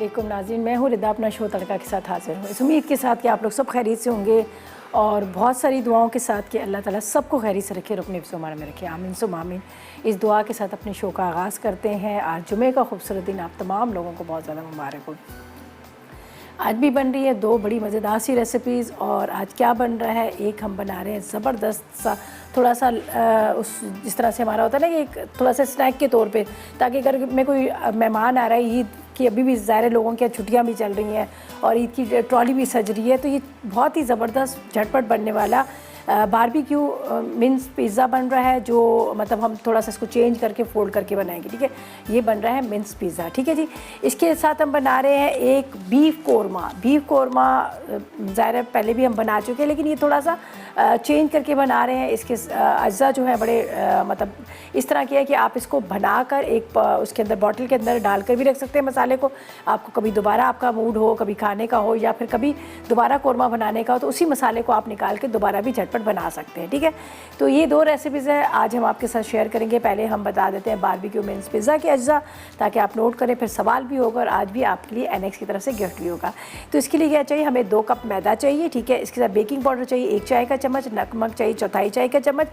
अस्सलामुअलैकुम नाज़रीन, मैं हूँ रिदा अपना शो तड़का के साथ हाजिर हूँ। इस उम्मीद के साथ कि आप लोग सब खैरियत से होंगे और बहुत सारी दुआओं के साथ कि अल्लाह ताला सबको खैरियत से रखे और अपने हिफ्ज़-ओ-मान में रखे, आमीन सुम्मा आमीन। इस दुआ के साथ अपने शो का आगाज़ करते हैं। आज जुमे का खूबसूरत दिन आप तमाम लोगों को बहुत ज़्यादा मुबारक हो। आज भी बन रही है दो बड़ी मज़ेदार सी रेसिपीज़ और आज क्या बन रहा है, एक हम बना रहे हैं ज़बरदस्त सा थोड़ा सा उस जिस तरह से हमारा होता है ना कि एक थोड़ा सा स्नैक के तौर पे, ताकि अगर में कोई मेहमान आ रहा है, ईद की अभी भी ज़ाहिर लोगों की छुट्टियां भी चल रही हैं और ईद की ट्रॉली भी सज रही है, तो ये बहुत ही ज़बरदस्त झटपट बनने वाला बारबेक्यू मिन्स पिज़्ज़ा बन रहा है, जो मतलब हम थोड़ा सा इसको चेंज करके फोल्ड करके बनाएंगे। ठीक है, ये बन रहा है मिन्स पिज़्ज़ा। ठीक है जी, इसके साथ हम बना रहे हैं एक बीफ कोरमा। बीफ कोरमा ज़ाहिर है पहले भी हम बना चुके हैं, लेकिन ये थोड़ा सा चेंज करके बना रहे हैं। इसके अज्जा जो है बड़े मतलब इस तरह किया है कि आप इसको बनाकर एक उसके अंदर बॉटल के अंदर डालकर भी रख सकते हैं मसाले को। आपको कभी दोबारा आपका मूड हो, कभी खाने का हो या फिर कभी दोबारा कोरमा बनाने का हो, तो उसी मसाले को आप निकाल के दोबारा भी झटपट बना सकते हैं। ठीक है, तो ये दो रेसिपीज़ है आज हम आपके साथ शेयर करेंगे। पहले हम बता देते हैं बारबेक्यू मिन्स पिज़्ज़ा के अज्जा, ताकि आप नोट करें, फिर सवाल भी होगा और आज भी आपके लिए एनेक्स की तरफ से गिफ्ट भी होगा। तो इसके लिए क्या चाहिए, हमें 2 कप मैदा चाहिए। ठीक है, इसके साथ बेकिंग पाउडर चाहिए 1 चाय का चम्मच, नमक चाहिए 1/4 चाय का चम्मच,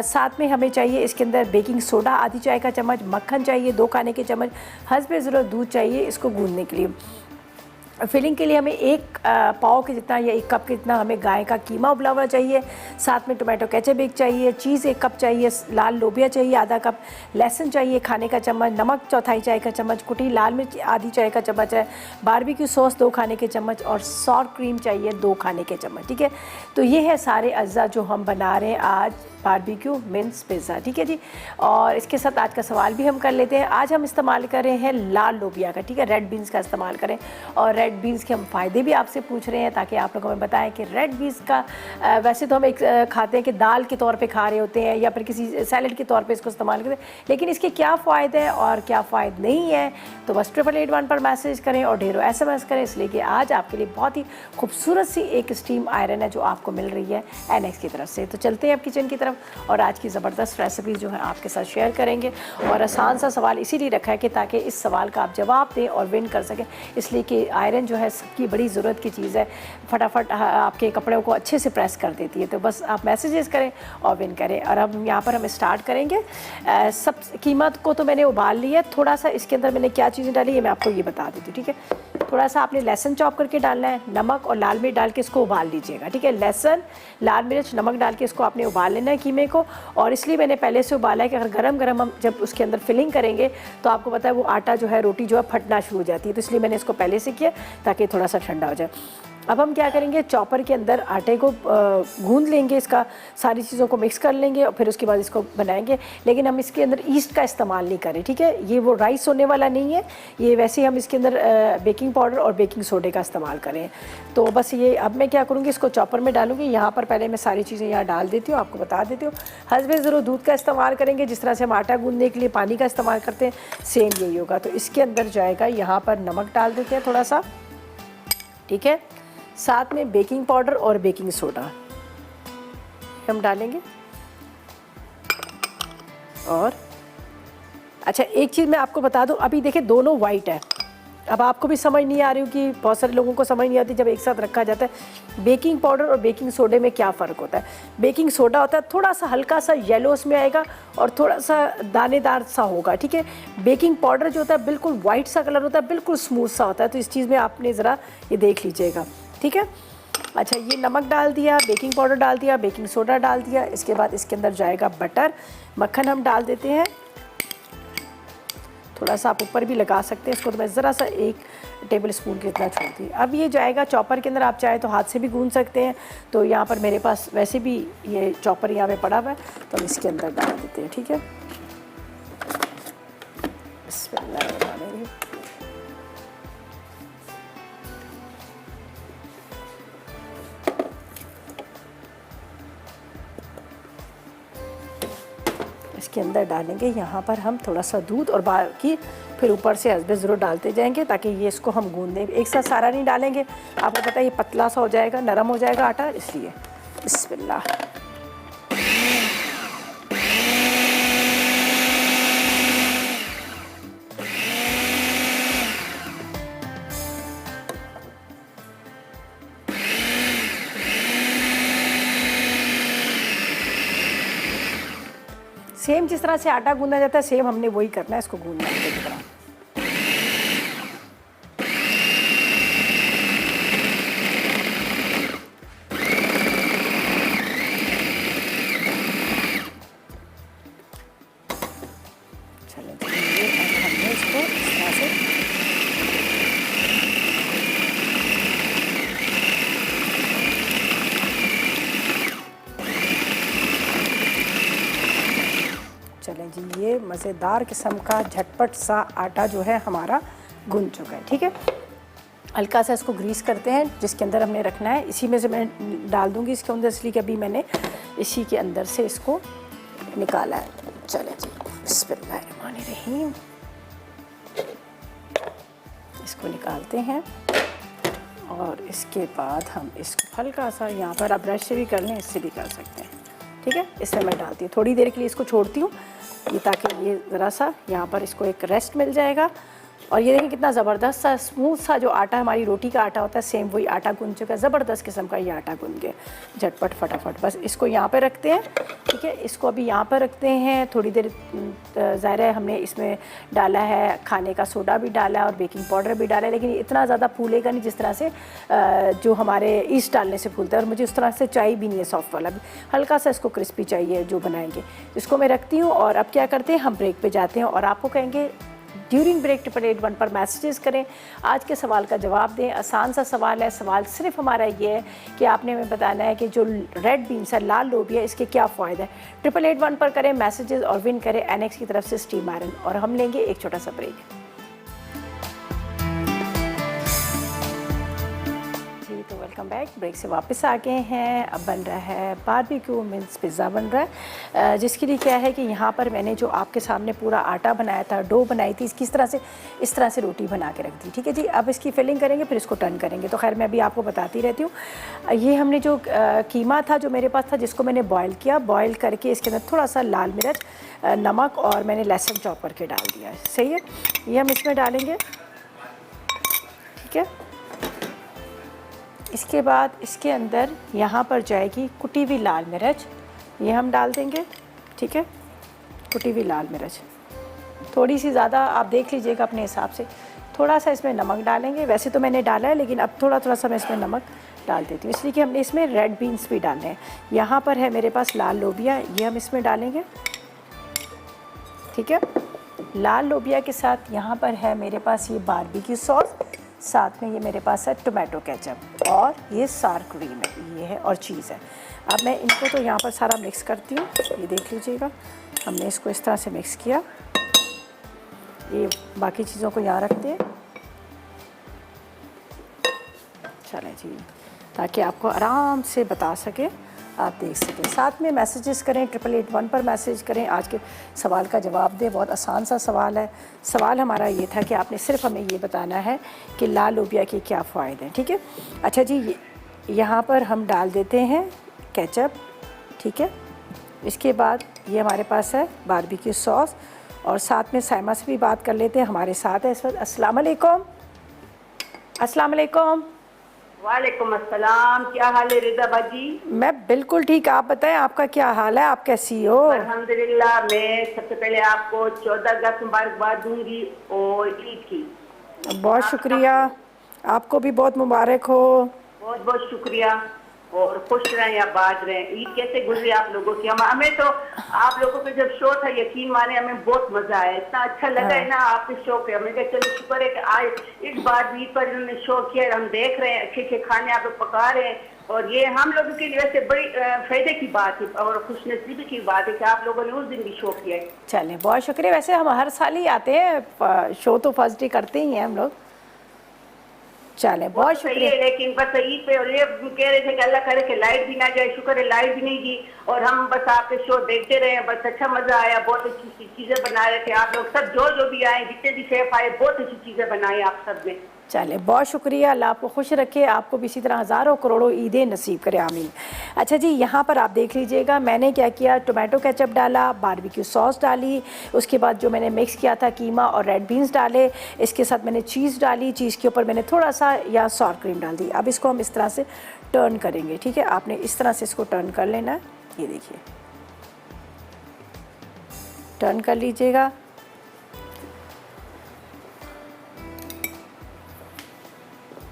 साथ में हमें चाहिए इसके अंदर बेकिंग सोडा आधी चाय का चम्मच, मक्खन चाहिए 2 खाने के चम्मच, हस्बे ज़रूरत दूध चाहिए इसको गूंदने के लिए। फिलिंग के लिए हमें 1 पाव के जितना या 1 कप के जितना हमें गाय का कीमा उबला हुआ चाहिए, साथ में टोमेटो केचप 1 चाहिए, चीज़ 1 कप चाहिए, लाल लोबिया चाहिए आधा कप, लहसुन चाहिए खाने का चम्मच, नमक 1/4 चाय का चम्मच, कुटी लाल मिर्च आधी चाय का चम्मच है, बारबेक्यू सॉस 2 खाने के चम्मच और सॉर क्रीम चाहिए 2 खाने के चम्मच। ठीक है, तो ये है सारे अज्जा जो हम बना रहे हैं आज बारबेक्यू मिन्स पिज़्ज़ा। ठीक है जी, और इसके साथ आज का सवाल भी हम कर लेते हैं। आज हम इस्तेमाल कर रहे हैं लाल लोबिया का। ठीक है, रेड बीन्स का इस्तेमाल करें और रेड बीन्स के हम फ़ायदे भी आपसे पूछ रहे हैं, ताकि आप लोग हमें बताएं कि रेड बीन्स का वैसे तो हम एक खाते हैं कि दाल के तौर पे खा रहे होते हैं या फिर किसी सैलड के तौर पे इसको इस्तेमाल करते हैं, लेकिन इसके क्या फ़ायदे हैं और क्या फ़ायदे नहीं है, तो बस 8881 पर मैसेज करें और ढेरों SMS करें, इसलिए कि आज आपके लिए बहुत ही खूबसूरत सी एक स्टीम आयरन है जो आपको मिल रही है एनेक्स की तरफ से। तो चलते हैं अब किचन की तरफ और आज की ज़बरदस्त रेसिपी जो है आपके साथ शेयर करेंगे। और आसान सा सवाल इसीलिए रखा है कि ताकि इस सवाल का आप जवाब दें और विन कर सकें, इसलिए कि आयरन जो है सबकी बड़ी ज़रूरत की चीज़ है, फटाफट आपके कपड़ों को अच्छे से प्रेस कर देती है। तो बस आप मैसेजेस करें और विन करें। और अब यहाँ पर हम स्टार्ट करेंगे। सब कीमत को तो मैंने उबाल लिया है, थोड़ा सा इसके अंदर मैंने क्या चीज़ें डाली है मैं आपको ये बता देती हूँ। ठीक है, थोड़ा सा आपने लहसुन चॉप करके डालना है, नमक और लाल मिर्च डाल के इसको उबाल लीजिएगा। ठीक है, लहसुन लाल मिर्च नमक डाल के इसको आपने उबाल लेना है कीमे को। और इसलिए मैंने पहले से उबाला है कि अगर गरम गरम हम जब उसके अंदर फिलिंग करेंगे तो आपको पता है वो आटा जो है रोटी जो है फटना शुरू हो जाती है, तो इसलिए मैंने इसको पहले से किया ताकि थोड़ा सा ठंडा हो जाए। अब हम क्या करेंगे, चॉपर के अंदर आटे को गूंद लेंगे, इसका सारी चीज़ों को मिक्स कर लेंगे और फिर उसके बाद इसको बनाएंगे। लेकिन हम इसके अंदर ईस्ट का इस्तेमाल नहीं करें। ठीक है, ये वो राइस होने वाला नहीं है, ये वैसे ही हम इसके अंदर बेकिंग पाउडर और बेकिंग सोडे का इस्तेमाल करें। तो बस ये अब मैं क्या करूँगी, इसको चॉपर में डालूँगी। यहाँ पर पहले मैं सारी चीज़ें यहाँ डाल देती हूँ, आपको बता देती हूँ। हस्बे ज़रूर दूध का इस्तेमाल करेंगे, जिस तरह से हम आटा गूंदने के लिए पानी का इस्तेमाल करते हैं सेम यही होगा। तो इसके अंदर जाएगा, यहाँ पर नमक डाल देते हैं थोड़ा सा। ठीक है, साथ में बेकिंग पाउडर और बेकिंग सोडा हम डालेंगे। और अच्छा एक चीज़ मैं आपको बता दूं, अभी देखिए दोनों वाइट है। अब आपको भी समझ नहीं आ रही हो कि बहुत सारे लोगों को समझ नहीं आती जब एक साथ रखा जाता है बेकिंग पाउडर और बेकिंग सोडे में क्या फ़र्क होता है। बेकिंग सोडा होता है थोड़ा सा हल्का सा येलो उसमें आएगा और थोड़ा सा दानेदार सा होगा। ठीक है, बेकिंग पाउडर जो होता है बिल्कुल वाइट सा कलर होता है, बिल्कुल स्मूथ सा होता है। तो इस चीज़ में आपने ज़रा ये देख लीजिएगा। ठीक है, अच्छा ये नमक डाल दिया, बेकिंग पाउडर डाल दिया, बेकिंग सोडा डाल दिया। इसके बाद इसके अंदर जाएगा बटर, मक्खन हम डाल देते हैं। थोड़ा सा आप ऊपर भी लगा सकते हैं इसको, तो मैं ज़रा सा 1 टेबल स्पून के इतना छोड़ दी। अब ये जाएगा चॉपर के अंदर, आप चाहे तो हाथ से भी गूंद सकते हैं। तो यहाँ पर मेरे पास वैसे भी ये चॉपर यहाँ पे पड़ा हुआ है, तो हम इसके अंदर डाल देते हैं। ठीक है, बिस्मिल्लाह। इसके अंदर डालेंगे यहाँ पर हम थोड़ा सा दूध और बाकी फिर ऊपर से हस्बे ज़रूर डालते जाएंगे, ताकि ये इसको हम गूंदें। एक साथ सारा नहीं डालेंगे, आपको पता है ये पतला सा हो जाएगा, नरम हो जाएगा आटा, इसलिए बिस्मिल्लाह। सेम जिस तरह से आटा गूंदा जाता है सेम हमने वही करना है, इसको गूंदना है इस तरह। चलिए ये अब हमने इसको इस तरह से चलें जी, ये मज़ेदार किस्म का झटपट सा आटा जो है हमारा गूंद चुका है। ठीक है, हल्का सा इसको ग्रीस करते हैं, जिसके अंदर हमने रखना है इसी में से मैं डाल दूंगी इसके अंदर, इसलिए कि अभी मैंने इसी के अंदर से इसको निकाला है। चलें जी, बिस्मिल्लाहिर्रहमानिर्रहीम, इसको निकालते हैं और इसके बाद हम इसको हल्का सा यहाँ पर, आप ब्रश से भी कर लें, इससे भी कर सकते हैं। ठीक है, इसमें मैं डालती हूँ, थोड़ी देर के लिए इसको छोड़ती हूँ ये, ताकि ये ज़रा सा यहाँ पर इसको एक रेस्ट मिल जाएगा। और ये देखें कितना ज़बरदस्त सा स्मूथ सा जो आटा हमारी रोटी का आटा होता है, सेम वही आटा गूंद चुका है, ज़बरदस्त किस्म का ये आटा गूंद के झटपट फटाफट। बस इसको यहाँ पे रखते हैं। ठीक है, इसको अभी यहाँ पर रखते हैं थोड़ी देर। ज़ाहिर है हमने इसमें डाला है खाने का सोडा भी डाला है और बेकिंग पाउडर भी डाला है, लेकिन इतना ज़्यादा फूलेगा नहीं जिस तरह से जो हमारे ईस्ट डालने से फूलता है। और मुझे उस तरह से चाहिए भी नहीं है सॉफ्ट वाला, हल्का सा इसको क्रिस्पी चाहिए जो बनाएंगे। इसको मैं रखती हूँ और अब क्या करते हैं, हम ब्रेक पे जाते हैं और आपको कहेंगे ड्यूरिंग ब्रेक 881 पर मैसेजेस करें, आज के सवाल का जवाब दें। आसान सा सवाल है, सवाल सिर्फ हमारा ये है कि आपने हमें बताना है कि जो रेड बीन्स है, लाल लोबिया, इसके क्या फ़ायदा है। 881 पर करें मैसेजेस और विन करें एनेक्स की तरफ से स्टीम आयरन। और हम लेंगे एक छोटा सा ब्रेक। तो वेलकम बैक, ब्रेक से वापस आ गए हैं। अब बन रहा है बारबेक्यू मीन्स पिज़्ज़ा बन रहा है, जिसके लिए क्या है कि यहाँ पर मैंने जो आपके सामने पूरा आटा बनाया था, डो बनाई थी, किस तरह से इस तरह से रोटी बना के रख दी। ठीक है जी, अब इसकी फिलिंग करेंगे, फिर इसको टर्न करेंगे। तो खैर मैं अभी आपको बताती रहती हूँ। ये हमने जो कीमा था जो मेरे पास था, जिसको मैंने बॉयल किया, बॉयल करके इसके अंदर थोड़ा सा लाल मिर्च, नमक और मैंने लहसुन चॉप करके डाल दिया है। सही है, ये हम इसमें डालेंगे। ठीक है, इसके बाद इसके अंदर यहाँ पर जाएगी कुटी हुई लाल मिर्च, ये हम डाल देंगे। ठीक है, कुटी हुई लाल मिर्च थोड़ी सी ज़्यादा आप देख लीजिएगा अपने हिसाब से। थोड़ा सा इसमें नमक डालेंगे, वैसे तो मैंने डाला है लेकिन अब थोड़ा थोड़ा सा मैं इसमें नमक डाल देती हूँ, इसलिए कि हमने इसमें रेड बीन्स भी डालने हैं। यहाँ पर है मेरे पास लाल लोबिया, ये हम इसमें डालेंगे। ठीक है, लाल लोबिया के साथ यहाँ पर है मेरे पास ये बारबेक्यू सॉस, साथ में ये मेरे पास है टोमेटो केचप और ये सार क्रीम है, ये है और चीज़ है। अब मैं इनको तो यहाँ पर सारा मिक्स करती हूँ, ये देख लीजिएगा हमने इसको इस तरह से मिक्स किया। ये बाकी चीज़ों को यहाँ रखते हैं। चलें जी, ताकि आपको आराम से बता सके, आप देख सकें। साथ में मैसेजेस करें, 881 पर मैसेज करें, आज के सवाल का जवाब दें। बहुत आसान सा सवाल है। सवाल हमारा ये था कि आपने सिर्फ हमें ये बताना है कि लाल लोबिया के क्या फ़ायदे हैं। ठीक है, अच्छा जी, यहाँ पर हम डाल देते हैं केचप। ठीक है, इसके बाद ये हमारे पास है बारबेक्यू सॉस और साथ में साइमा से भी बात कर लेते हैं, हमारे साथ है इस वक्त। अस्सलाम वालेकुम। अस्सलाम वालेकुम। वालेकुम अस्सलाम, क्या हाल है रिदा बाजी? मैं बिल्कुल ठीक, आप बताएं आपका क्या हाल है, आप कैसी हो? अल्हम्दुलिल्लाह। मैं सबसे पहले आपको 14 अगस्त मुबारकबाद दूंगी और ईद की। बहुत शुक्रिया, आपको भी बहुत मुबारक हो। बहुत बहुत शुक्रिया और खुश रहें, आबाद रहें। ईद कैसे गुजरी आप लोगों की? हमें तो आप लोगों के जब शो था, यकीन माने हमें बहुत मजा आया, इतना अच्छा लगा है ना आपके शो पे। हमें कहा चलो शुक्र है कि आज इस बार ईद पर इन्होंने शो किया, हम देख रहे हैं, अच्छे अच्छे खाने आप लोग पका रहे हैं और ये हम लोगों के लिए वैसे बड़ी फायदे की बात है और खुशनसीबी की बात है कि आप लोगों ने उस दिन भी शो किया है। चलें, बहुत शुक्रिया। वैसे हम हर साल ही आते हैं, शो तो फर्स्ट डे करते ही हैं हम लोग। चलें, बहुत शुक्रिया। लेकिन बस ईद पे और ये कह रहे थे कि अल्लाह करे कि लाइट भी ना जाए, शुक्र है लाइट भी नहीं गई और हम बस आपके शो देखते रहे। बस अच्छा मजा आया, बहुत अच्छी चीजें बना रहे थे आप लोग सब, जो भी आए, जितने भी शेफ आए, बहुत अच्छी चीजें बनाई आप सब ने। चले, बहुत शुक्रिया, अल्लाह आपको खुश रखे, आपको भी इसी तरह हज़ारों करोड़ों ईदें नसीब करे, आमीन। अच्छा जी, यहाँ पर आप देख लीजिएगा मैंने क्या किया, टोमेटो केचप डाला, बारबेक्यू सॉस डाली, उसके बाद जो मैंने मिक्स किया था कीमा और रेड बीन्स डाले, इसके साथ मैंने चीज़ डाली, चीज़ के ऊपर मैंने थोड़ा सा या सॉर क्रीम डाल दी। अब इसको हम इस तरह से टर्न करेंगे। ठीक है, आपने इस तरह से इसको टर्न कर लेना है, ये देखिए। टर्न कर लीजिएगा।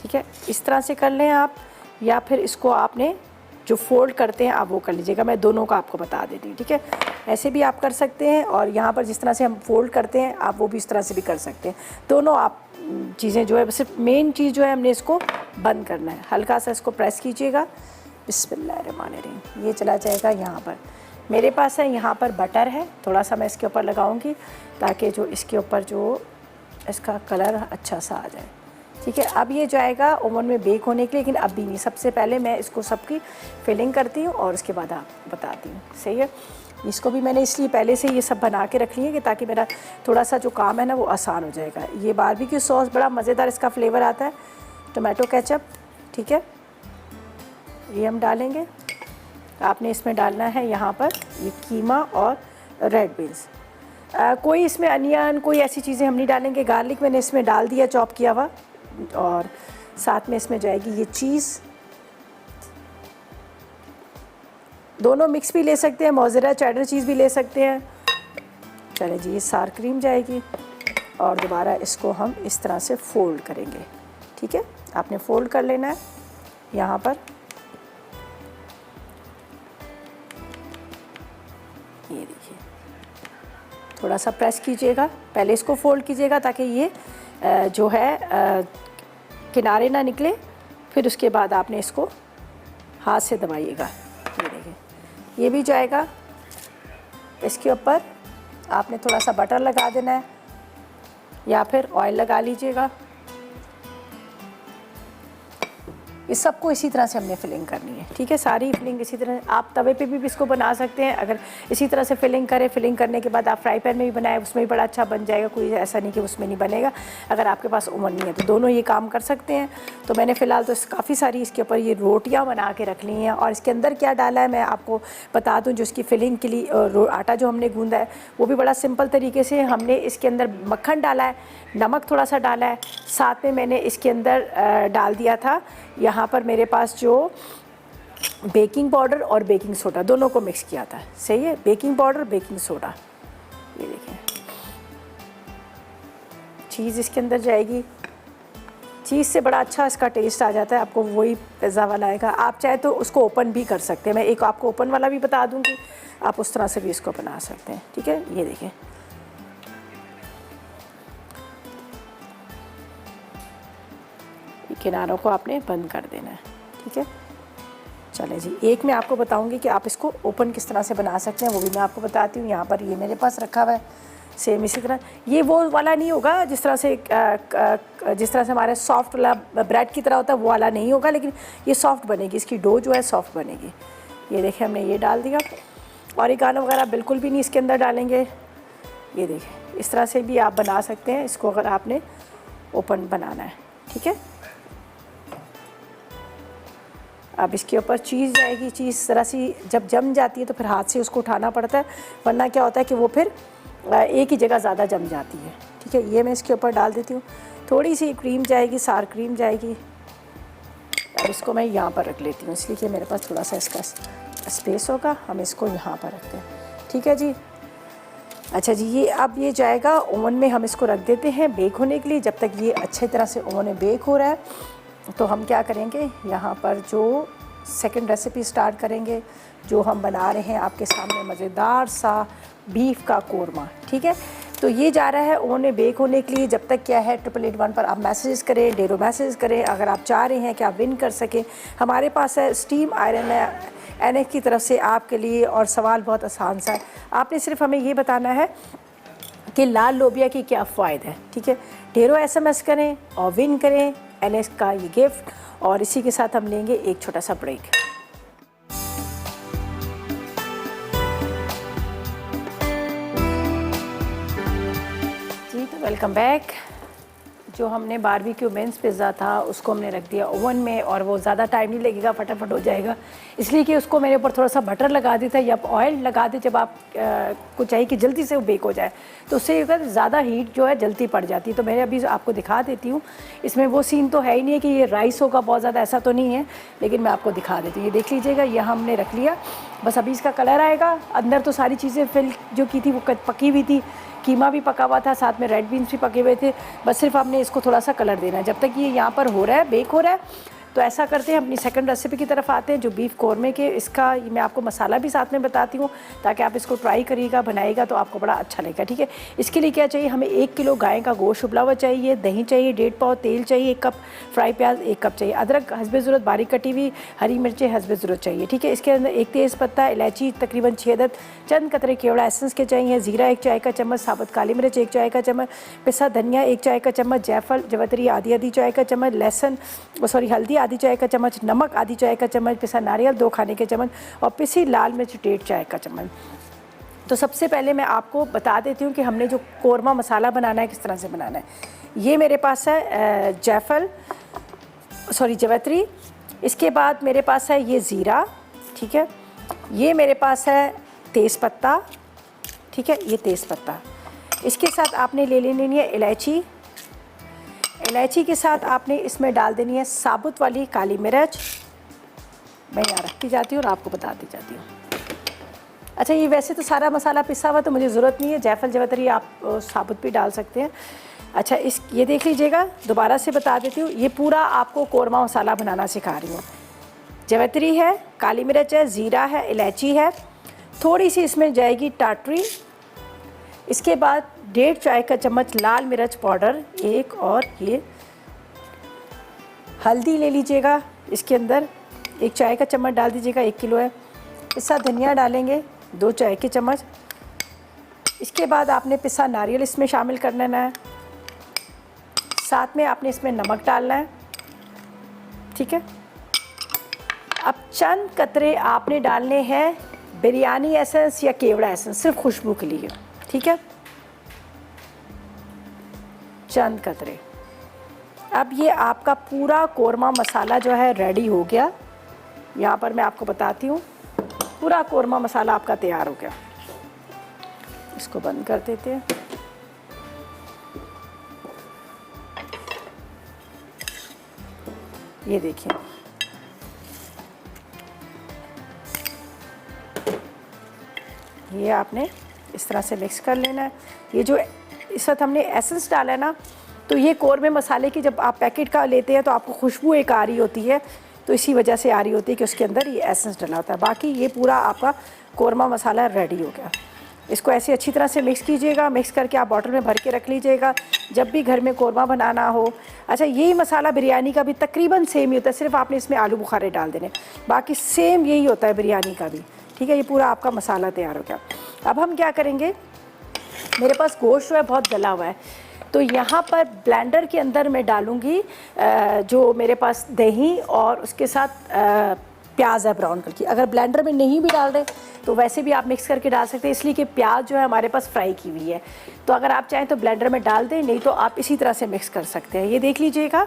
ठीक है, इस तरह से कर लें आप, या फिर इसको आपने जो फोल्ड करते हैं आप वो कर लीजिएगा। मैं दोनों का आपको बता देती हूँ। ठीक है, ऐसे भी आप कर सकते हैं, और यहाँ पर जिस तरह से हम फोल्ड करते हैं आप वो भी इस तरह से भी कर सकते हैं। दोनों आप चीज़ें जो है, सिर्फ मेन चीज़ जो है हमने इसको बंद करना है। हल्का सा इसको प्रेस कीजिएगा। बिस्मिल्लाहिर्रहमानिर्रहीम। ये चला जाएगा यहाँ पर। मेरे पास है यहाँ पर बटर है, थोड़ा सा मैं इसके ऊपर लगाऊंगी ताकि जो इसके ऊपर जो इसका कलर अच्छा सा आ जाए। ठीक है, अब ये जाएगा ओवन में बेक होने के लिए, लेकिन अभी नहीं। सबसे पहले मैं इसको सबकी फिलिंग करती हूँ और उसके बाद आप बताती हूँ। सही है, इसको भी मैंने इसलिए पहले से ये सब बना के रख लिए कि ताकि मेरा थोड़ा सा जो काम है ना वो आसान हो जाएगा। ये बारबेक्यू सॉस बड़ा मज़ेदार इसका फ्लेवर आता है, टोमेटो केचप। ठीक है, ये हम डालेंगे। आपने इसमें डालना है यहाँ पर ये कीमा और रेड बीन्स। कोई इसमें अनियन कोई ऐसी चीज़ें हम नहीं डालेंगे। गार्लिक मैंने इसमें डाल दिया चॉप किया हुआ, और साथ में इसमें जाएगी ये चीज़। दोनों मिक्स भी ले सकते हैं, मोज़रेला चेडर चीज़ भी ले सकते हैं। चले जी, ये सार क्रीम जाएगी, और दोबारा इसको हम इस तरह से फ़ोल्ड करेंगे। ठीक है, आपने फ़ोल्ड कर लेना है यहाँ पर। ये देखिए, थोड़ा सा प्रेस कीजिएगा, पहले इसको फोल्ड कीजिएगा ताकि ये जो है किनारे ना निकले, फिर उसके बाद आपने इसको हाथ से दबाइएगा। ये देखिए, ये भी जाएगा। इसके ऊपर आपने थोड़ा सा बटर लगा देना है, या फिर ऑयल लगा लीजिएगा। इस सबको इसी तरह से हमने फिलिंग करनी है। ठीक है, सारी फिलिंग इसी तरह। आप तवे पे भी इसको बना सकते हैं, अगर इसी तरह से फिलिंग करें। फिलिंग करने के बाद आप फ्राई पैन में भी बनाए, उसमें भी बड़ा अच्छा बन जाएगा। कोई ऐसा नहीं कि उसमें नहीं बनेगा। अगर आपके पास ओवन नहीं है तो दोनों ये काम कर सकते हैं। तो मैंने फ़िलहाल तो काफ़ी सारी इसके ऊपर ये रोटियाँ बना के रख ली हैं, और इसके अंदर क्या डाला है मैं आपको बता दूँ। जो इसकी फिलिंग के लिए आटा जो हमने गूंदा है वो भी बड़ा सिंपल तरीके से हमने इसके अंदर मक्खन डाला है, नमक थोड़ा सा डाला है, साथ में मैंने इसके अंदर डाल दिया था यहाँ पर मेरे पास जो बेकिंग पाउडर और बेकिंग सोडा, दोनों को मिक्स किया था। सही है, बेकिंग पाउडर बेकिंग सोडा। ये देखें, चीज़ इसके अंदर जाएगी। चीज़ से बड़ा अच्छा इसका टेस्ट आ जाता है, आपको वही पिज़्ज़ा वाला आएगा। आप चाहे तो उसको ओपन भी कर सकते हैं। मैं एक आपको ओपन वाला भी बता दूँगी, आप उस तरह से भी इसको बना सकते हैं। ठीक है, ये देखें, किनारों को आपने बंद कर देना है। ठीक है, चले जी, एक मैं आपको बताऊंगी कि आप इसको ओपन किस तरह से बना सकते हैं, वो भी मैं आपको बताती हूँ। यहाँ पर ये मेरे पास रखा हुआ है, सेम इसी तरह। ये वो वाला नहीं होगा जिस तरह से हमारे सॉफ्ट वाला ब्रेड की तरह होता है, वो वाला नहीं होगा, लेकिन ये सॉफ्ट बनेगी। इसकी डो जो है सॉफ्ट बनेगी। ये देखें, हमने ये डाल दिया। ऑरिगानो वगैरह बिल्कुल भी नहीं इसके अंदर डालेंगे। ये देखें, इस तरह से भी आप बना सकते हैं इसको, अगर आपने ओपन बनाना है। ठीक है, अब इसके ऊपर चीज़ जाएगी। चीज़ ज़रा सी जब जम जाती है तो फिर हाथ से उसको उठाना पड़ता है, वरना क्या होता है कि वो फिर एक ही जगह ज़्यादा जम जाती है। ठीक है, ये मैं इसके ऊपर डाल देती हूँ। थोड़ी सी क्रीम जाएगी, सार क्रीम जाएगी। अब इसको मैं यहाँ पर रख लेती हूँ, इसलिए कि मेरे पास थोड़ा सा इसका स्पेस होगा। हम इसको यहाँ पर रखते हैं। ठीक है जी, अच्छा जी, ये अब ये जाएगा ओवन में। हम इसको रख देते हैं बेक होने के लिए। जब तक ये अच्छी तरह से ओवन में बेक हो रहा है तो हम क्या करेंगे, यहाँ पर जो सेकंड रेसिपी स्टार्ट करेंगे, जो हम बना रहे हैं आपके सामने, मज़ेदार सा बीफ का कोरमा। ठीक है, तो ये जा रहा है ओवन में बेक होने के लिए। जब तक क्या है 888 पर आप मैसेज करें, डेरो मैसेज करें, अगर आप चाह रहे हैं कि आप विन कर सकें। हमारे पास है स्टीम आयरन है NF की तरफ से आपके लिए, और सवाल बहुत आसान सा है। आपने सिर्फ हमें ये बताना है कि लाल लोबिया की क्या फ़ायदा है। ठीक है, ढेरों SMS करें और विन करें NF का ये गिफ्ट। और इसी के साथ हम लेंगे एक छोटा सा ब्रेक। जी, तो वेलकम बैक। जो हमने बारबेक्यू बेंस पिज़्ज़ा था उसको हमने रख दिया ओवन में, और वो ज़्यादा टाइम नहीं लगेगा, फटाफट हो जाएगा, इसलिए कि उसको मेरे ऊपर थोड़ा सा बटर लगा देता है या ऑयल लगा दे जब आप को चाहिए कि जल्दी से वो बेक हो जाए, तो उससे अगर ज़्यादा हीट जो है जल्दी पड़ जाती है। तो मैं अभी आपको दिखा देती हूँ, इसमें वो सीन तो है ही नहीं है कि ये राइस होगा बहुत ज़्यादा, ऐसा तो नहीं है, लेकिन मैं आपको दिखा देती हूँ। ये देख लीजिएगा, यह हमने रख लिया, बस अभी इसका कलर आएगा। अंदर तो सारी चीज़ें फिल जो की थी वो पकी हुई थी, कीमा भी पका हुआ था, साथ में रेड बीन्स भी पके हुए थे, बस सिर्फ हमने इसको थोड़ा सा कलर देना है। जब तक ये यहाँ पर हो रहा है, बेक हो रहा है, तो ऐसा करते हैं, अपनी सेकंड रेसिपी की तरफ आते हैं जो बीफ कौरमे के। इसका मैं आपको मसाला भी साथ में बताती हूँ ताकि आप इसको ट्राई करिएगा, बनाइएगा तो आपको बड़ा अच्छा लगेगा, ठीक है। इसके लिए क्या चाहिए, हमें 1 किलो गाय का गोश्त उबला हुआ चाहिए, दही चाहिए 1.5 पाव, तेल चाहिए 1 कप, फ्राई प्याज 1 कप चाहिए, अदरक हस्बे ज़रूरत बारीक कटी हुई, हरी मिर्चें हस्बे ज़रूरत चाहिए, ठीक है। इसके अंदर 1 तेज़ पत्ता, इलायची तकरीबन 6 अदद, चंद कतरे केवड़ा एसेंस के चाहिए, ज़ीरा 1 चाय का चम्मच, साबुत काली मिर्च 1 चाय का चम्मच, पिसा धनिया 1 चाय का चम्मच, जायफल जवतरी आधी चाय का चम्मच, लहसुन हल्दी आधी चाय का चम्मच, नमक आधी चाय का चम्मच, पिसा नारियल 2 खाने के चम्मच, और पिसी लाल मिर्च 1.5 चाय का चम्मच। तो सबसे पहले मैं आपको बता देती हूँ कि हमने जो कोरमा मसाला बनाना है किस तरह से बनाना है। ये मेरे पास है जवैत्री, इसके बाद मेरे पास है ये ज़ीरा, ठीक है, ये मेरे पास है तेज़पत्ता, ठीक है, ये तेज़पत्ता। इसके साथ आपने ले लेनी है इलायची, इलायची के साथ आपने इसमें डाल देनी है साबुत वाली काली मिर्च, मैं यहाँ रखती जाती हूँ और आपको बताती जाती हूँ। अच्छा, ये वैसे तो सारा मसाला पिसा हुआ तो मुझे ज़रूरत नहीं है, जायफल जवतरी आप साबुत भी डाल सकते हैं। अच्छा, ये देख लीजिएगा, दोबारा से बता देती हूँ, ये पूरा आपको कोरमा मसाला बनाना सिखा रही हूँ। जवतरी है, काली मिर्च है, ज़ीरा है, इलायची है, थोड़ी सी इसमें जाएगी टाटरी, इसके बाद 1.5 चाय का चम्मच लाल मिर्च पाउडर 1, और ये हल्दी ले लीजिएगा, इसके अंदर 1 चाय का चम्मच डाल दीजिएगा, 1 किलो है। पिसा धनिया डालेंगे 2 चाय के चम्मच। इसके बाद आपने पिसा नारियल इसमें शामिल कर लेना है, साथ में आपने इसमें नमक डालना है, ठीक है। अब चंद कतरे आपने डालने हैं बिरयानी एसेंस या केवड़ा एसेंस, सिर्फ खुशबू के लिए, ठीक है, चंद कतरे। अब ये आपका पूरा कोरमा मसाला जो है रेडी हो गया। यहाँ पर मैं आपको बताती हूँ, पूरा कोरमा मसाला आपका तैयार हो गया। इसको बंद कर देते हैं। ये देखिए, ये आपने इस तरह से मिक्स कर लेना है। ये जो इस वक्त हमने एसेंस डाला है ना, तो ये कोरमे मसाले की जब आप पैकेट का लेते हैं तो आपको खुशबू एक आ रही होती है, तो इसी वजह से आ रही होती है कि उसके अंदर ये एसेंस डला होता है। बाकी ये पूरा आपका कोरमा मसाला रेडी हो गया। इसको ऐसे अच्छी तरह से मिक्स कीजिएगा, मिक्स करके आप बॉटल में भर के रख लीजिएगा जब भी घर में कोरमा बनाना हो। अच्छा, यही मसाला बिरयानी का भी तकरीबन सेम ही होता है, सिर्फ आपने इसमें आलू बुखारे डाल देने, बाकी सेम यही होता है बिरयानी का भी, ठीक है। ये पूरा आपका मसाला तैयार हो गया। अब हम क्या करेंगे, मेरे पास गोश्त जो है बहुत गला हुआ है, तो यहाँ पर ब्लेंडर के अंदर मैं डालूँगी जो मेरे पास दही और उसके साथ प्याज है ब्राउन कलर की। अगर ब्लेंडर में नहीं भी डाल रहे तो वैसे भी आप मिक्स करके डाल सकते हैं, इसलिए कि प्याज जो है हमारे पास फ्राई की हुई है, तो अगर आप चाहें तो ब्लेंडर में डाल दें, नहीं तो आप इसी तरह से मिक्स कर सकते हैं। ये देख लीजिएगा,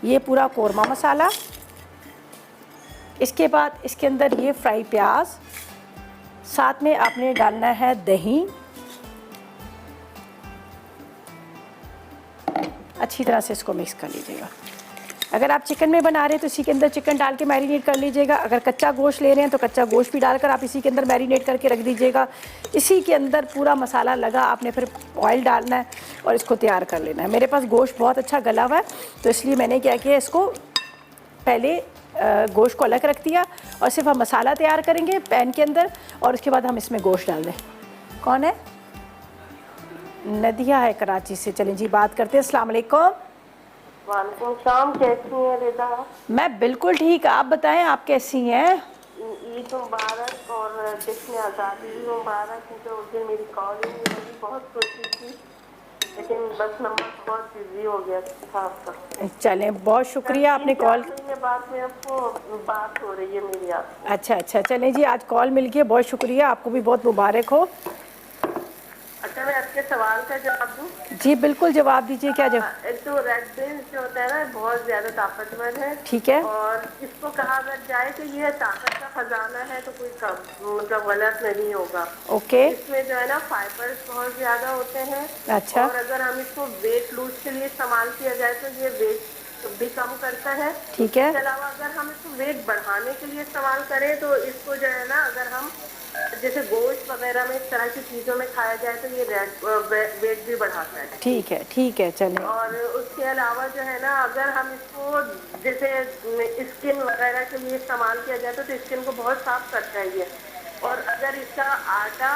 ये पूरा कोरमा मसाला, इसके बाद इसके अंदर ये फ्राई प्याज, साथ में आपने डालना है दही, अच्छी तरह से इसको मिक्स कर लीजिएगा। अगर आप चिकन में बना रहे हैं तो इसी के अंदर चिकन डाल के मैरिनेट कर लीजिएगा। अगर कच्चा गोश्त ले रहे हैं तो कच्चा गोश्त भी डालकर आप इसी के अंदर मैरिनेट करके रख दीजिएगा। इसी के अंदर पूरा मसाला लगा, आपने फिर ऑयल डालना है और इसको तैयार कर लेना है। मेरे पास गोश्त बहुत अच्छा गला हुआ है, तो इसलिए मैंने क्या किया, इसको पहले गोश्त को अलग रख दिया और सिर्फ हम मसाला तैयार करेंगे पैन के अंदर, और उसके बाद हम इसमें गोश्त डाल दें। कौन है? नदिया है कराची से। चलें जी, बात करते हैं। अस्सलाम वालेकुम। वालेकुम सलाम, कैसी हैं रिदा? मैं बिल्कुल ठीक, आप बताएं आप कैसी हैं? ईद मुबारक और जश्न आज़ादी मुबारक। मुझे उस दिन मेरी कॉल ही नहीं लगी, बहुत खुशी थी, लेकिन बस नंबर बहुत बिजी हो गया था आपका। चलें, बहुत शुक्रिया आपने कॉल। ये बात में आपको बात हो रही है मेरी आपसे। अच्छा, चलें जी, आज कॉल मिल गई, बहुत शुक्रिया, आपको भी बहुत मुबारक हो। अच्छा, मैं आपके सवाल का जवाब दूं? जी बिल्कुल, जवाब दीजिए, क्या जवाब? एक तो रेड बीन्स जो होता है ना, बहुत ज्यादा ताकतवर है। ठीक है। और इसको कहा अगर जाए कि ये ताकत का खजाना है तो कोई मतलब गलत नहीं होगा। ओके। इसमें जो है ना फाइबर्स बहुत ज्यादा होते हैं। अच्छा। और अगर हम इसको वेट लूज के लिए इस्तेमाल किया जाए तो ये वेट भी कम करता है। ठीक है। इसके अलावा अगर हम इसको वेट बढ़ाने के लिए इस्तेमाल करें तो इसको जो है ना, अगर हम जैसे गोश्त वगैरह में इस तरह की चीजों में खाया जाए तो ये वेट भी बढ़ाता है। ठीक है, ठीक है, चलें। और उसके अलावा जो है ना, अगर हम इसको जैसे स्किन वगैरह के लिए इस्तेमाल किया जाए तो स्किन को बहुत साफ करता है ये। और अगर इसका आटा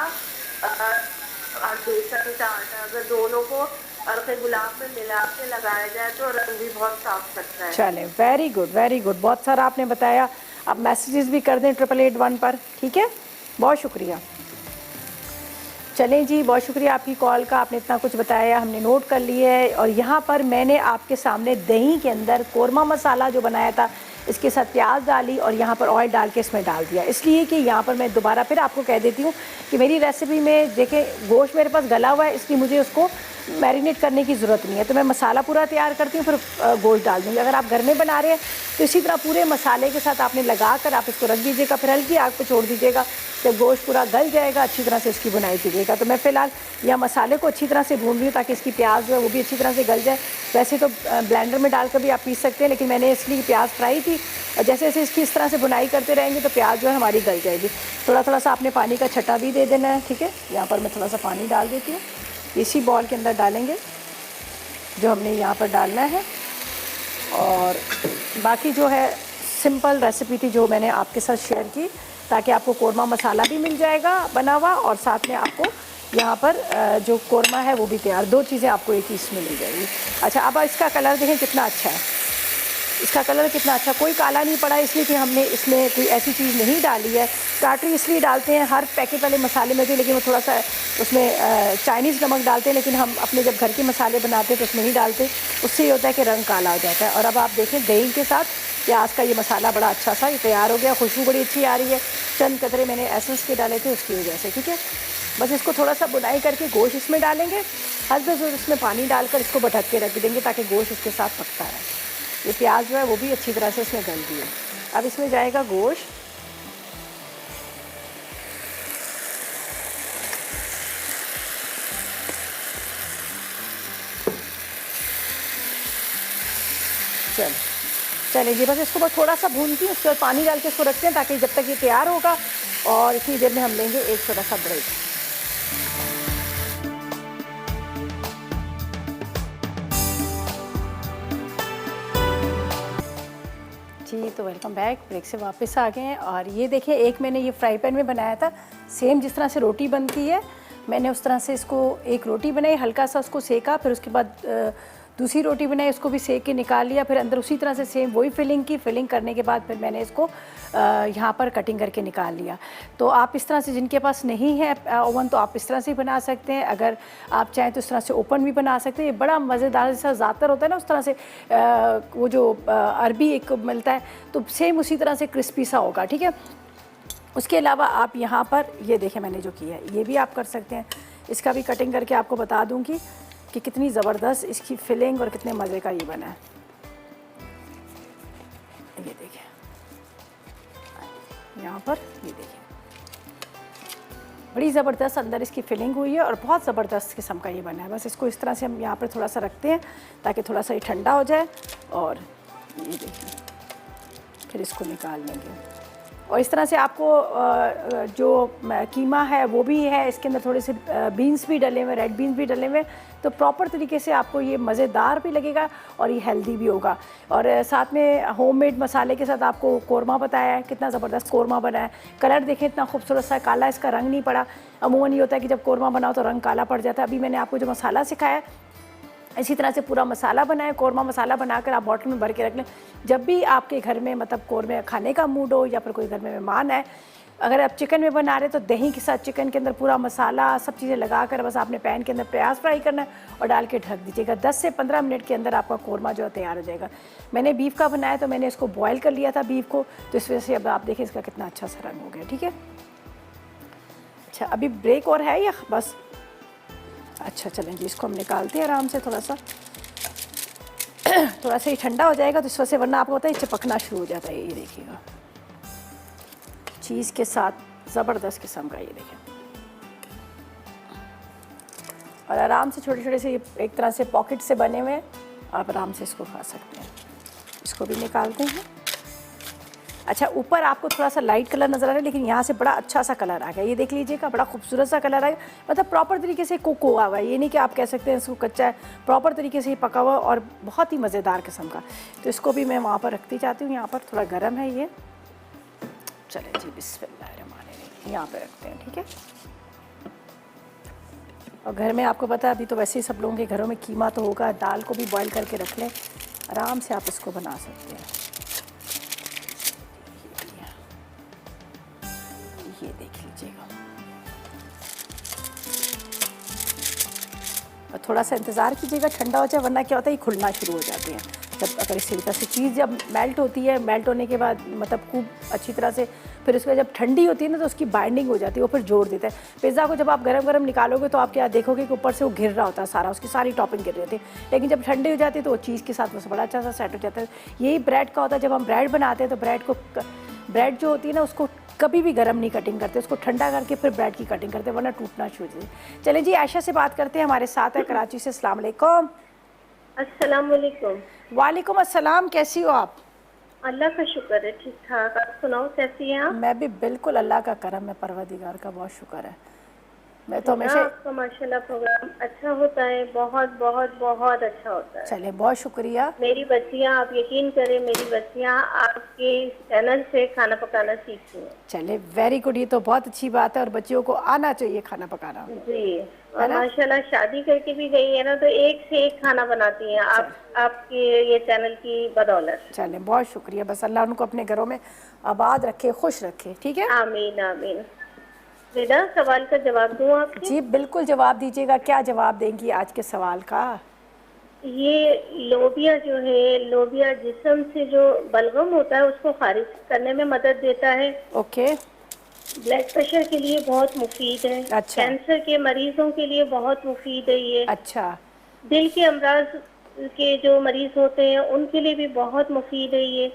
और बेसन का आटा, अगर दोनों को अर्क़ गुलाब में मिला के लगाया जाए तो रंग भी बहुत साफ करता है। चलें, वेरी गुड, वेरी गुड, बहुत सारा आपने बताया। आप मैसेजेस भी कर दें 8881 पर, ठीक है। बहुत शुक्रिया। चलें जी, बहुत शुक्रिया आपकी कॉल का, आपने इतना कुछ बताया, हमने नोट कर लिया है। और यहाँ पर मैंने आपके सामने दही के अंदर कोरमा मसाला जो बनाया था, इसके साथ प्याज डाली और यहाँ पर ऑयल डाल के इसमें डाल दिया, इसलिए कि यहाँ पर मैं दोबारा फिर आपको कह देती हूँ कि मेरी रेसिपी में देखें गोश्त मेरे पास गला हुआ है, इसलिए मुझे उसको मैरिनेट करने की ज़रूरत नहीं है। तो मैं मसाला पूरा तैयार करती हूँ, फिर गोश्त डाल दूँगी। अगर आप घर में बना रहे हैं तो इसी तरह पूरे मसाले के साथ आपने लगा कर आप इसको रख दीजिएगा, फिर हल्की आग पर छोड़ दीजिएगा। जब गोश्त पूरा गल जाएगा अच्छी तरह से इसकी बुनाई कीजिएगा। तो मैं फ़िलहाल यहाँ मसाले को अच्छी तरह से भून रही हूँ ताकि इसकी प्याज जो है वो भी अच्छी तरह से गल जाए। वैसे तो ब्लेंडर में डालकर भी आप पीस सकते हैं, लेकिन मैंने इसलिए प्याज फ्राई थी और जैसे जैसे इसकी इस तरह से बुनाई करते रहेंगे तो प्याज जो है हमारी गल जाएगी। थोड़ा थोड़ा सा आपने पानी का छटा भी दे देना है, ठीक है। यहाँ पर मैं थोड़ा सा पानी डाल देती हूँ, इसी बॉल के अंदर डालेंगे जो हमने यहाँ पर डालना है। और बाकी जो है सिंपल रेसिपी थी जो मैंने आपके साथ शेयर की, ताकि आपको कोरमा मसाला भी मिल जाएगा बना हुआ और साथ में आपको यहाँ पर जो कोरमा है वो भी तैयार, दो चीज़ें आपको एक ही इसमें मिल जाएगी। अच्छा, अब इसका कलर देखें कितना अच्छा है, इसका कलर कितना अच्छा, कोई काला नहीं पड़ा, इसलिए कि हमने इसमें कोई ऐसी चीज़ नहीं डाली है। टाटरी इसलिए डालते हैं हर पैकेट वाले मसाले में भी, लेकिन वो थोड़ा सा उसमें चाइनीज़ नमक डालते हैं, लेकिन हम अपने जब घर के मसाले बनाते हैं तो उसमें नहीं डालते, उससे ये होता है कि रंग काला हो जाता है। और अब आप देखें दही के साथ प्याज का ये मसाला बड़ा अच्छा सा ये तैयार हो गया, खुशबू बड़ी अच्छी आ रही है। चंद कतरे मैंने एसेंस के डाले थे उसकी वजह से, ठीक है। बस इसको थोड़ा सा बुनाई करके गोश्त इसमें डालेंगे, हल्के से इसमें पानी डालकर इसको भटक के रख देंगे ताकि गोश्त इसके साथ पकता रहे। ये प्याज जो है वो भी अच्छी तरह से इसमें गल दिए। अब इसमें जाएगा गोश्त, चलिए जी, बस इसको बस थोड़ा सा भूनती हूँ, उसके बाद पानी डाल के इसको रखते हैं ताकि जब तक ये तैयार होगा। और इतनी देर में हम लेंगे एक छोटा सा ब्रेक। जी, तो वेलकम बैक, ब्रेक से वापस आ गए हैं। और ये देखिए, एक मैंने ये फ्राई पैन में बनाया था, सेम जिस तरह से रोटी बनती है मैंने उस तरह से इसको एक रोटी बनाई, हल्का सा उसको सेका, फिर उसके बाद दूसरी रोटी बनाई, उसको भी सेक के निकाल लिया, फिर अंदर उसी तरह से सेम वही फिलिंग की। फिलिंग करने के बाद फिर मैंने इसको यहाँ पर कटिंग करके निकाल लिया। तो आप इस तरह से, जिनके पास नहीं है ओवन, तो आप इस तरह से बना सकते हैं। अगर आप चाहें तो इस तरह से ओपन भी बना सकते हैं। ये बड़ा मज़ेदार जैसा ज़ातर होता है ना, उस तरह से वो जो अरबी एक मिलता है, तो सेम उसी तरह से क्रिस्पी सा होगा, ठीक है। उसके अलावा आप यहाँ पर ये देखें मैंने जो किया है, ये भी आप कर सकते हैं। इसका भी कटिंग करके आपको बता दूँगी कि कितनी ज़बरदस्त इसकी फिलिंग और कितने मज़े का ये बना है। ये देखिए यहाँ पर, ये देखिए बड़ी ज़बरदस्त अंदर इसकी फिलिंग हुई है और बहुत ज़बरदस्त किस्म का ये बना है। बस इसको इस तरह से हम यहाँ पर थोड़ा सा रखते हैं ताकि थोड़ा सा ये ठंडा हो जाए। और ये देखिए फिर इसको निकाल लेंगे। और इस तरह से आपको जो कीमा है वो भी है, इसके अंदर थोड़े से बीन्स भी डले हुए, रेड बीन्स भी डले हुए, तो प्रॉपर तरीके से आपको ये मज़ेदार भी लगेगा और ये हेल्दी भी होगा। और साथ में होममेड मसाले के साथ आपको कोरमा बताया है, कितना ज़बरदस्त कोरमा बना है। कलर देखें इतना खूबसूरत सा, काला इसका रंग नहीं पड़ा। अमूमन ये होता है कि जब कोरमा बनाओ तो रंग काला पड़ जाता है। अभी मैंने आपको जो मसाला सिखाया इसी तरह से पूरा मसाला बनाए, कोरमा मसाला बनाकर आप बॉटल में भर के रख लें। जब भी आपके घर में मतलब कोरमे खाने का मूड हो या फिर कोई घर में मेहमान है, अगर आप चिकन में बना रहे तो दही के साथ चिकन के अंदर पूरा मसाला सब चीज़ें लगा कर बस आपने पैन के अंदर प्याज फ्राई करना है और डाल के ढक दीजिएगा। 10 से 15 मिनट के अंदर आपका कोरमा जो है तैयार हो जाएगा। मैंने बीफ का बनाया तो मैंने इसको बॉयल कर लिया था बीफ को, तो इस वजह से अब आप देखिए इसका कितना अच्छा सा रंग हो गया, ठीक है। अच्छा, अभी ब्रेक और है या बस? अच्छा चलें जी, इसको हम निकालते हैं आराम से थोड़ा सा। थोड़ा सा ये ठंडा हो जाएगा तो इस वजह से, वरना आपको पता है चिपकना शुरू हो जाता है। ये देखिएगा चीज़ के साथ ज़बरदस्त किस्म का, ये देखिए। और आराम से छोटे छोटे से ये एक तरह से पॉकेट से बने हुए, आप आराम से इसको खा सकते हैं। इसको भी निकालते हैं। अच्छा, ऊपर आपको थोड़ा सा लाइट कलर नज़र आ रहा है, लेकिन यहाँ से बड़ा अच्छा सा कलर आ गया। ये देख लीजिएगा, बड़ा खूबसूरत सा कलर आ गया। मतलब प्रॉपर तरीके से कुक हुआ हुआ है, ये नहीं कि आप कह सकते हैं इसको कच्चा है, प्रॉपर तरीके से ही पका हुआ और बहुत ही मज़ेदार किस्म का। तो इसको भी मैं वहाँ पर रखती जाती हूँ। यहाँ पर थोड़ा गर्म है ये। चलें जी, बिस्मिल्लाहिर्रहमानिर्रहीम, यहाँ पर रखते हैं, ठीक है। और घर में आपको पता है अभी तो वैसे ही सब लोगों के घरों में कीमा तो होगा, दाल को भी बॉईल करके रख लें, आराम से आप इसको बना सकते हैं। ये देख लीजिएगा। और थोड़ा सा इंतज़ार कीजिएगा ठंडा हो जाए, वरना क्या होता है ये खुलना शुरू हो जाते हैं। जब अगर इसी तरह से चीज़ जब मेल्ट होती है, मेल्ट होने के बाद मतलब खूब अच्छी तरह से, फिर उसके बाद जब ठंडी होती है ना तो उसकी बाइंडिंग हो जाती है, वो फिर जोड़ देता है। पिज़्ज़ा को जब आप गरम गरम निकालोगे तो आप क्या देखोगे कि ऊपर से वो घिर रहा होता है सारा, उसकी सारी टॉपिंग गिर रही होती है। लेकिन जब ठंडी हो जाती है तो वो चीज़ के साथ बड़ा अच्छा सा सेट हो जाता है। यही ब्रेड का होता है, जब हम ब्रेड बनाते हैं तो ब्रेड जो होती है ना उसको कभी भी गर्म नहीं कटिंग करते, उसको ठंडा करके फिर ब्रेड की कटिंग करते हैं, वरना टूटना शुरू हो जाए। चलें जी, आयशा से बात करते हैं, हमारे साथ है कराची से। अस्सलाम वालेकुम। अस्सलाम वालेकुम। वालेकुम अस्सलाम, कैसी हो आप? अल्लाह का शुक्र है, ठीक ठाक। आप सुनाओ, कैसी हैं आप? मैं भी बिल्कुल, अल्लाह का करम है, परवरदिगार का बहुत शुक्र है। मैं तो हमेशा आपका माशाल्लाह प्रोग्राम अच्छा होता है, बहुत बहुत बहुत अच्छा होता है। चले, बहुत शुक्रिया। मेरी बच्चियां, आप यकीन करें, मेरी बच्चियां आपके चैनल से खाना पकाना सीखती हैं। चले, वेरी गुड, ये तो बहुत अच्छी बात है और बच्चियों को आना चाहिए खाना पकाना। जी, और माशाल्लाह शादी करके भी गई है ना तो एक से एक खाना बनाती हैं आप, आपके ये चैनल की बदौलत। चले, बहुत शुक्रिया। बस अल्लाह उनको अपने घरों में आबाद रखे, खुश रखे, ठीक है। आमीन आमीन। बेटा, सवाल का जवाब दूं आपको? जी बिल्कुल, जवाब दीजिएगा। क्या जवाब देंगी आज के सवाल का? ये लोबिया जो है, लोबिया जिस्म से जो बलगम होता है उसको खारिज करने में मदद देता है। ओके। ब्लड प्रेशर के लिए बहुत मुफीद है। अच्छा। कैंसर के मरीजों के लिए बहुत मुफीद है ये। अच्छा। दिल के अमराज के जो मरीज होते हैं उनके लिए भी बहुत मुफीद है ये।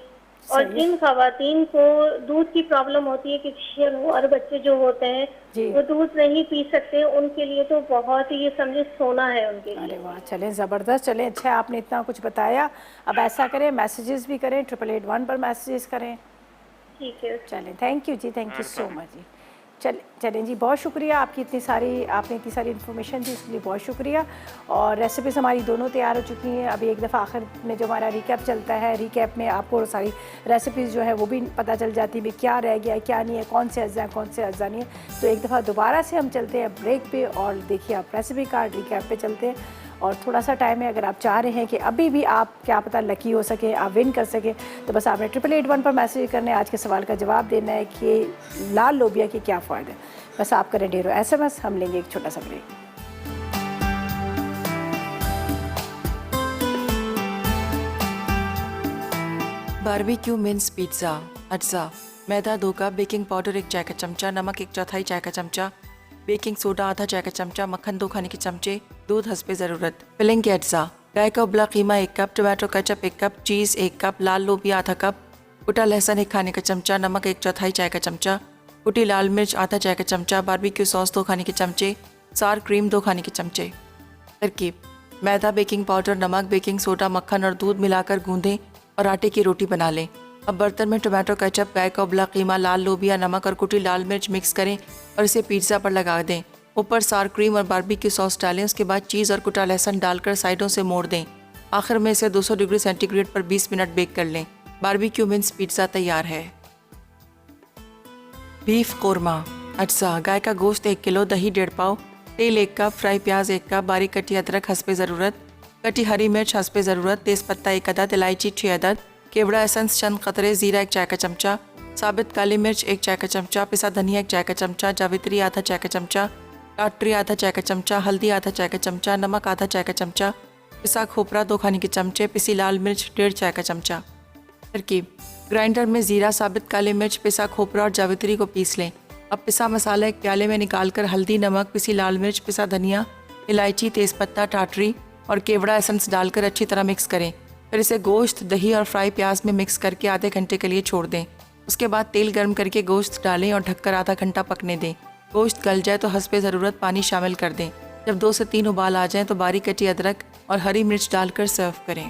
और जिन खवातीन को दूध की प्रॉब्लम होती है, कि और बच्चे जो होते हैं वो दूध नहीं पी सकते, उनके लिए तो बहुत ही, ये समझे सोना है उनके लिए। अरे वाह, चलें ज़बरदस्त। चलें, अच्छा है आपने इतना कुछ बताया। अब ऐसा करें, मैसेजेस भी करें, 888 पर मैसेजेस करें। ठीक है, चलें, थैंक यू जी, थैंक यू सो मच जी। चलें जी, बहुत शुक्रिया आपने इतनी सारी इन्फॉर्मेशन दी, उसके लिए बहुत शुक्रिया। और रेसिपीज़ हमारी दोनों तैयार हो चुकी हैं। अभी एक दफ़ा आखिर में जो हमारा रिकैप चलता है, रिकैप में आपको सारी रेसिपीज़ जो है वो भी पता चल जाती है, क्या रह गया है, क्या नहीं है, कौन से अज्जा कौन से अज्जा नहीं है। तो एक दफ़ा दोबारा से हम चलते हैं ब्रेक पे और देखिए आप रेसिपी कार्ड रिकैप पे चलते हैं। और थोड़ा सा टाइम है, अगर आप चाह रहे हैं कि अभी भी आप क्या पता लकी हो सके, आप विन कर सके, तो बस आपने 888 पर मैसेज करना है, आज के सवाल का जवाब देना है कि लाल लोबिया के क्या फ़ायदे हैं। बस आप करें ढेरों SMS। हम लेंगे एक छोटा सा ब्रेक। बारबेक्यू मिन्स पिज़्ज़ा अज्जा, मैदा 2 कप, बेकिंग पाउडर 1 चाय का चमचा, नमक 1/4 चाय का चमचा, बेकिंग सोडा आधा चाय का चमचा, मक्खन 2 खाने के चमचे, दूध हस्बे ज़रूरत। फिलिंग के अज्जा, गाय का उबला कीमा 1 कप, टोमेटो केचप 1 कप, चीज़ 1 कप, लाल लोबिया आधा कप, कुटा लहसुन 1 खाने का चमचा, नमक 1/4 चाय का चमचा, कुटी लाल मिर्च आधा चाय का चमचा, बारबेक्यू सॉस 2 खाने के चमचे, सार क्रीम 2 खाने के चमचे। तरकीब: मैदा, बेकिंग पाउडर, नमक, बेकिंग सोडा, मक्खन और दूध मिलाकर गूंदें और आटे की रोटी बना लें। अब बर्तन में टोमेटो केचप, गाय का उबला कीमा, लाल लोबिया, नमक और कुटी लाल मिर्च मिक्स करें और इसे पिज़्ज़ा पर लगा दें। ऊपर सार क्रीम और बारबेक्यू सॉस डालें। उसके बाद चीज़ और कुटा लहसुन डालकर साइडों से मोड़ दें। आखिर में इसे 200 डिग्री सेंटीग्रेड पर 20 मिनट बेक कर लें। बारबेक्यू मिन्स पिज़्ज़ा तैयार है। बीफ कोरमा अज्जा, गाय का गोश्त 1 किलो, दही 1.5 पाव, तेल 1 कप, फ्राई प्याज 1 कप, बारीक कटी अदरक हस्बे ज़रूरत, कटी हरी मिर्च हस्बे ज़रूरत, तेज़पत्ता 1 अदद, इलायची 6 अदद, केवड़ा एसेंस चंद कतरे, ज़ीरा 1 चाय का चमचा, साबित काली मिर्च 1 चाय का चमचा, पिसा धनिया 1 चाय का चमचा, जावित्री आधा चाय का चमचा, टाटरी आधा चाय का चमचा, हल्दी आधा चाय का चमचा, नमक आधा चाय का चमचा, पिसा खोपरा 2 खाने के चमचे, पिसी लाल मिर्च 1.5 चाय का चमचा। तरकीब: ग्राइंडर में ज़ीरा, साबित काली मिर्च, पिसा खोपरा और जावित्री को पीस लें। अब पिसा मसाला एक प्याले में निकालकर हल्दी, नमक, पिसी लाल मिर्च, पिसा धनिया, इलायची, तेज़पत्ता, टाटरी और केवड़ा एसेंस डालकर अच्छी तरह मिक्स करें। फिर इसे गोश्त, दही और फ्राई प्याज में मिक्स करके आधे घंटे के लिए छोड़ दें। उसके बाद तेल गर्म करके गोश्त डालें और ढककर आधा घंटा पकने दें। गोश्त गल जाए तो हस्बे ज़रूरत पानी शामिल कर दें। जब 2 से 3 उबाल आ जाएं तो बारीक कटी अदरक और हरी मिर्च डालकर सर्व करें।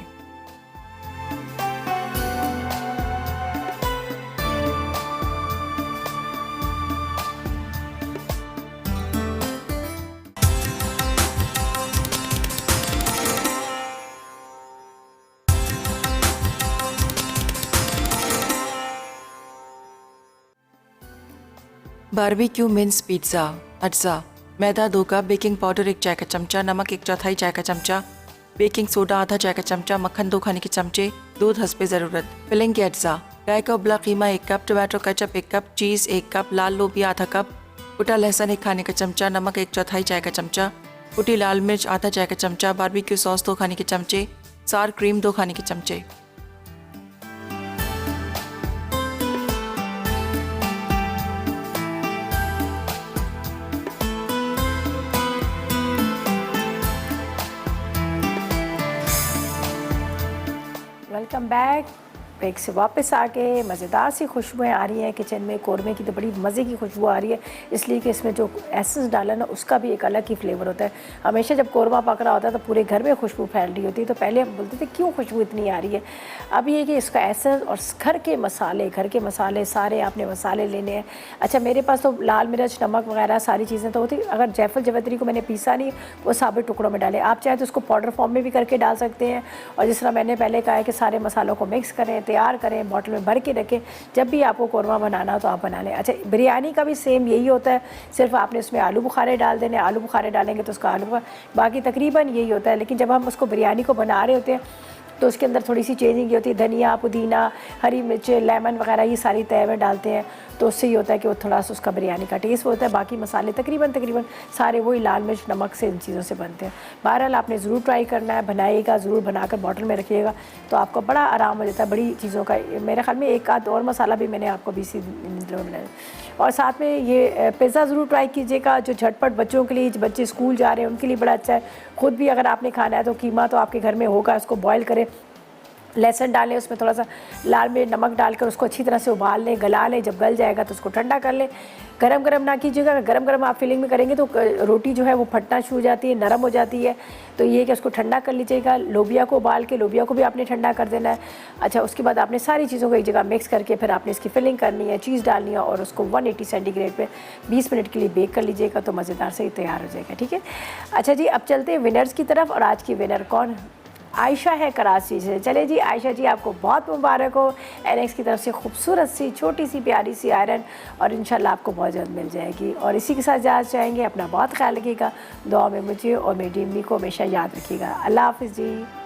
बारबेक्यू मिन्स पिज़्ज़ा अज्जा। मैदा 2 कप, बेकिंग पाउडर 1 चाय का चमचा, नमक 1/4 चाय का चमचा, बेकिंग सोडा आधा चाय का चमचा, मक्खन 2 खाने के चमचे, दूध हस्बे ज़रूरत। फिलिंग के अज्जा: ड्राई कप उबला कीमा 1 कप, टोमेटो केचप 1 कप, चीज़ 1 कप, लाल लोबिया आधा कप, कुटा लहसुन 1 खाने का चमचा, नमक 1/4 चाय का चमचा, कुटी लाल मिर्च आधा चाय का चमचा, बारबेक्यू सॉस 2 खाने के चमचे, सार क्रीम 2 खाने के चमचे। Welcome back. ब्रेक से वापस आके मज़ेदार सी खुशबुएँ आ रही हैं किचन में। कौरमे की तो बड़ी मज़े की खुशबू आ रही है, इसलिए कि इसमें जो एसेंस डाला ना उसका भी एक अलग ही फ्लेवर होता है। हमेशा जब कौरमा पक रहा होता है तो पूरे घर में खुशबू फैल रही होती है, तो पहले हम बोलते थे क्यों खुशबू इतनी आ रही है। अब ये कि इसका एसेंस और घर के मसाले सारे आपने मसाले लेने हैं। अच्छा, मेरे पास तो लाल मिर्च, नमक वगैरह सारी चीज़ें तो होती। अगर जायफल जावित्री को मैंने पीसा नहीं, वो साबुत टुकड़ों में डाले। आप चाहें तो उसको पाउडर फॉर्म में भी करके डाल सकते हैं। और जिस तरह मैंने पहले कहा है कि सारे मसालों को मिक्स करें, तैयार करें, बॉटल में भर के रखें। जब भी आपको कौरमा बनाना हो तो आप बना लें। अच्छा, बिरयानी का भी सेम यही होता है, सिर्फ आपने उसमें आलू बुखारे डाल देने। आलू बुखारे डालेंगे तो उसका आलू, बाकी तकरीबन यही होता है। लेकिन जब हम उसको बिरयानी को बना रहे होते हैं तो उसके अंदर थोड़ी सी चेंजिंग ये होती है। धनिया, पुदीना, हरी मिर्च, लेमन वगैरह ये सारी तय में डालते हैं, तो उससे ये होता है कि वो थोड़ा सा उसका बिरयानी का टेस्ट होता है। बाकी मसाले तकरीबन सारे वही लाल मिर्च, नमक से इन चीज़ों से बनते हैं। बहरहाल आपने ज़रूर ट्राई करना है, बनाइएगा ज़रूर, बनाकर बॉटल में रखिएगा तो आपको बड़ा आराम हो जाता है बड़ी चीज़ों का। मेरे ख्याल में एक आध और मसाला भी मैंने आपको 20 दिनों में बनाया। और साथ में ये पिज़्ज़ा ज़रूर ट्राई कीजिएगा, जो झटपट बच्चों के लिए, बच्चे स्कूल जा रहे हैं उनके लिए बड़ा अच्छा है। ख़ुद भी अगर आपने खाना है तो कीमा तो आपके घर में होगा, उसको बॉयल करें, लहसुन डालें, उसमें थोड़ा सा लाल मिर्च, नमक डालकर उसको अच्छी तरह से उबाल लें, गला लें। जब गल जाएगा तो उसको ठंडा कर लें। गरम गरम ना कीजिएगा, अगर गरम गरम आप फिलिंग में करेंगे तो रोटी जो है वो फटना शुरू हो जाती है, नरम हो जाती है। तो ये कि उसको ठंडा कर लीजिएगा। लोबिया को उबाल के, लोबिया को भी आपने ठंडा कर देना है। अच्छा, उसके बाद आपने सारी चीज़ों को एक जगह मिक्स करके फिर आपने इसकी फिलिंग करनी है, चीज़ डालनी है और उसको 180 सेंटीग्रेड पे 20 मिनट के लिए बेक कर लीजिएगा तो मज़ेदार से ही तैयार हो जाएगा। ठीक है। अच्छा जी, अब चलते हैं विनर्स की तरफ। और आज की विनर कौन? आयशा है कराची से। चले जी आयशा जी, आपको बहुत मुबारक हो। एनेक्स की तरफ से खूबसूरत सी छोटी सी प्यारी सी आयरन, और इंशाल्लाह आपको बहुत जल्द मिल जाएगी। और इसी के साथ इजाज़त चाहेंगे। अपना बहुत ख्याल रखिएगा, दुआ में मुझे और मेरी अम्मी को हमेशा याद रखिएगा। अल्लाह हाफ़िज़ जी।